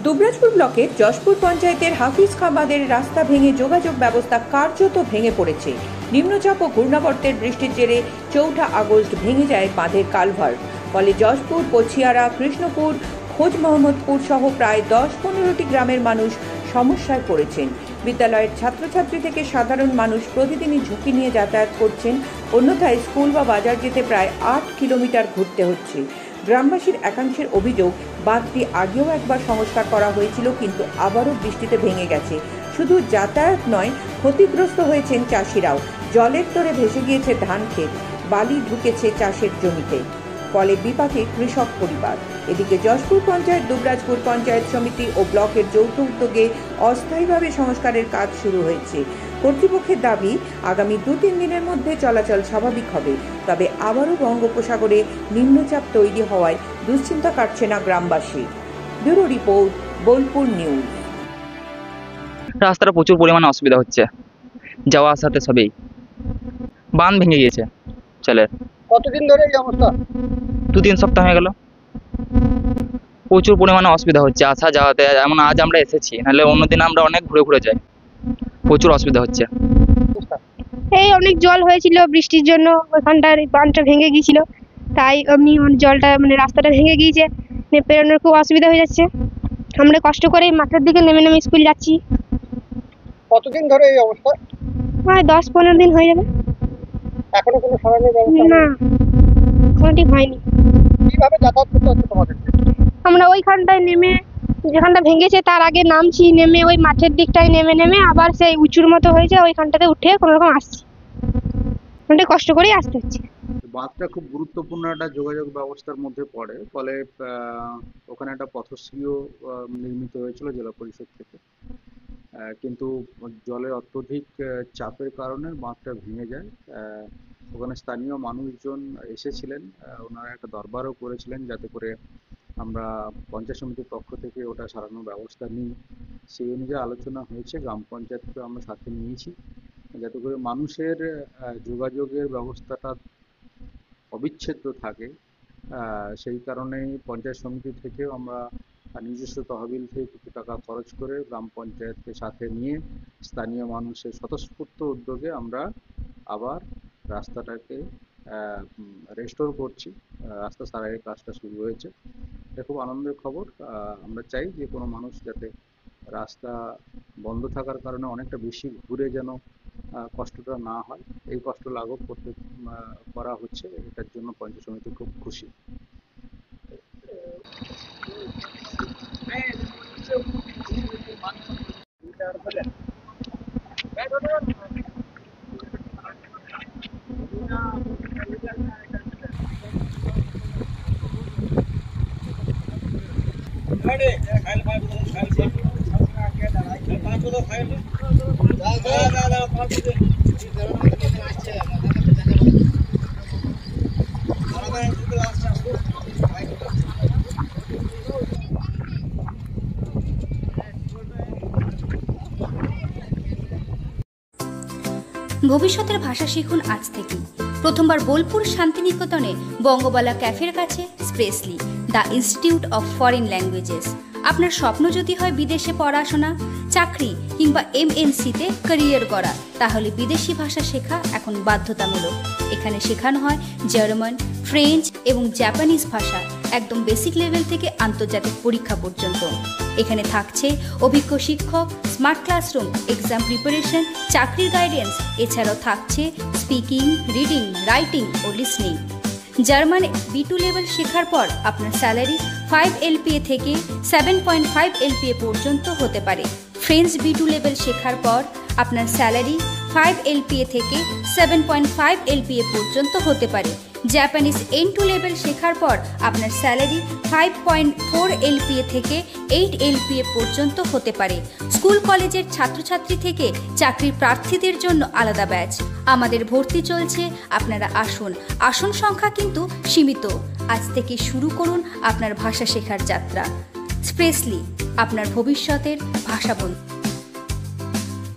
দুবরাজপুর ব্লকের যশপুর পঞ্চায়েতের হাফিজ খামাদের রাস্তা ভেঙে যোগাযোগ ব্যবস্থা কার্যত ভেঙে পড়েছে। নিম্নচাপ ও ঘূর্ণাবর্তের বৃষ্টির জেরে 4 আগস্ট ভেঙে যায় বাঁধের কালভার্ট। ফলে যশপুর, পছিয়ারা, কৃষ্ণপুর, খোঁজ মোহাম্মদপুর সহ প্রায় 10-15টি গ্রামের মানুষ সমস্যায় পড়েছেন। বিদ্যালয়ের ছাত্রছাত্রী থেকে সাধারণ মানুষ প্রতিদিনই ঝুঁকি নিয়ে যাতায়াত করছেন। অন্যথায় স্কুল বা বাজার যেতে প্রায় 8 কিলোমিটার ঘুরতে হচ্ছে। গ্রামবাসীর একাংশের অভিযোগ, বাঁধটি আগেও একবার সংস্কার করা হয়েছিল, কিন্তু আবারও বৃষ্টিতে ভেঙে গেছে। শুধু যাতায়াত নয়, ক্ষতিগ্রস্ত হয়েছেন চাষিরাও। জলের তোড়ে ভেসে গিয়েছে ধান ক্ষেত, বালি ঢুকেছে চাষের জমিতে। ফলে বিপাকে কৃষক পরিবার। এদিকে যশপুর পঞ্চায়েত, দুবরাজপুর পঞ্চায়েত সমিতি ও ব্লকের যৌথ উদ্যোগে অস্থায়ীভাবে সংস্কারের কাজ শুরু হয়েছে। কর্তৃপক্ষের দাবি, আগামী 2-3 দিনের মধ্যে চলাচল স্বাভাবিক হবে। তবে আবারও বঙ্গোপসাগরে নিম্নচাপ তৈরি হওয়ায় দুশ্চিন্তা কাটছে না গ্রামবাসী। Bureau report, Bolpur news. রাস্তাটা প্রচুর পরিমাণে অসুবিধা হচ্ছে, যাওয়া আসাতে সবই। বাঁধ ভেঙে গিয়েছে চলে। কতদিন ধরে এই অবস্থা? 2-3 সপ্তাহ হয়ে গেল। প্রচুর পরিমাণে অসুবিধা হচ্ছে আসা যাওয়াতে। যেমন আজ আমরা এসেছি, নাহলে অন্যদিন আমরা অনেক ঘুরে যাই। প্রচুর অসুবিধা হচ্ছে। এই অনেক জল হয়েছিল বৃষ্টির জন্য, ওখানটার বাঁধটা ভেঙে গিয়েছিল, তাই এমনি জলটা রাস্তাটা ভেঙে গিয়েছে, পেরোনোর খুব অসুবিধা হয়ে যাচ্ছে। আমরা কষ্ট করে মাঠের দিকে নেমে স্কুল যাচ্ছি। কতদিন ধরে এই অবস্থা? প্রায় 10-15 দিন হয়ে যাবে। এখনো কোনো সমাধানের ব্যবস্থা না, এখনো ঠিক হয়নি। কিভাবে যাতায়াত করতে হচ্ছে তোমাদের? আমরা ওইখানটায় নেমে, যেখানটা ভেঙেছে তার আগে নামছি, নেমে ওই মাঠের দিকটায় নেমে আবার সেই উঁচুর মতো হয়েছে ওইখানটাতে উঠে কোনো রকম আসছি। অনেক কষ্ট করেই আসতে হচ্ছে। বাঁধটা খুব গুরুত্বপূর্ণ একটা যোগাযোগ ব্যবস্থার মধ্যে পড়ে। ফলে ওখানে একটা পথশ্রীও নির্মিত হয়েছিল জেলা পরিষদ থেকে, কিন্তু জলের অত্যধিক চাপের কারণে বাঁধটা ভেঙে যায়। ওখানে স্থানীয় মানুষজন এসেছিলেন, ওনারা একটা দরবারও করেছিলেন যাতে করে আমরা পঞ্চায়েত সমিতির পক্ষ থেকে ওটা সারানোর ব্যবস্থা নিই। সেই অনুযায়ী আলোচনা হয়েছে, গ্রাম পঞ্চায়েতকে আমরা সাথে নিয়েছি যাতে করে মানুষের যোগাযোগের ব্যবস্থাটা অবিচ্ছেদ্য থাকে। সেই কারণেই পঞ্চায়েত সমিতি থেকেও আমরা নিজস্ব তহবিল থেকে কিছু টাকা খরচ করে গ্রাম পঞ্চায়েতকে সাথে নিয়ে স্থানীয় মানুষের স্বতঃস্ফূর্ত উদ্যোগে আমরা আবার রাস্তাটাকে রেস্টোর করছি। রাস্তা সারাইয়ের কাজটা শুরু হয়েছে। এটা খুব আনন্দের খবর। আমরা চাই যে কোনো মানুষ যাতে রাস্তা বন্ধ থাকার কারণে অনেকটা বেশি ঘুরে যেন কষ্টটা না হয়, এই কষ্ট লাঘব করা হচ্ছে। এটার জন্য পঞ্চায়েত সমিতি খুব খুশি। ভবিষ্যতের ভাষা শিখুন আজ থেকেই। প্রথমবার বোলপুর শান্তিনিকেতনে বঙ্গবালা ক্যাফের কাছে স্প্রেসলি, the Institute of foreign languages. আপনার স্বপ্ন যদি হয় বিদেশে পড়াশোনা, চাকরি কিংবা MNCতে ক্যারিয়ার করা, তাহলে বিদেশি ভাষা শেখা এখন বাধ্যতামূলক। এখানে শেখানো হয় জার্মান, ফ্রেঞ্চ এবং জাপানিজ ভাষা, একদম বেসিক লেভেল থেকে আন্তর্জাতিক পরীক্ষা পর্যন্ত। এখানে থাকছে অভিজ্ঞ শিক্ষক, স্মার্ট ক্লাসরুম, এক্সাম প্রিপারেশন, চাকরির গাইডেন্স। এছাড়াও থাকছে স্পিকিং, রিডিং, রাইটিং ও লিসনিং। জার্মান B2 লেভেল শেখার পর আপনার স্যালারি 5 LPA থেকে 7.5 LPA পর্যন্ত হতে পারে। ফ্রেঞ্চ B2 লেভেল শেখার পর আপনার স্যালারি 5 LPA থেকে 7.5 LPA পর্যন্ত হতে পারে। জাপানিজ N2 লেভেল শেখার পর আপনার স্যালারি 5.4 LPA থেকে 8 LPA পর্যন্ত হতে পারে। স্কুল কলেজের ছাত্রছাত্রী থেকে চাকরির প্রার্থীদের জন্য আলাদা ব্যাচ। আমাদের ভর্তি চলছে, আপনারা আসুন। আসন সংখ্যা কিন্তু সীমিত। আজ থেকে শুরু করুন আপনার ভাষা শেখার যাত্রা। স্প্রেসলি, আপনার ভবিষ্যতের ভাষা বন্ধু।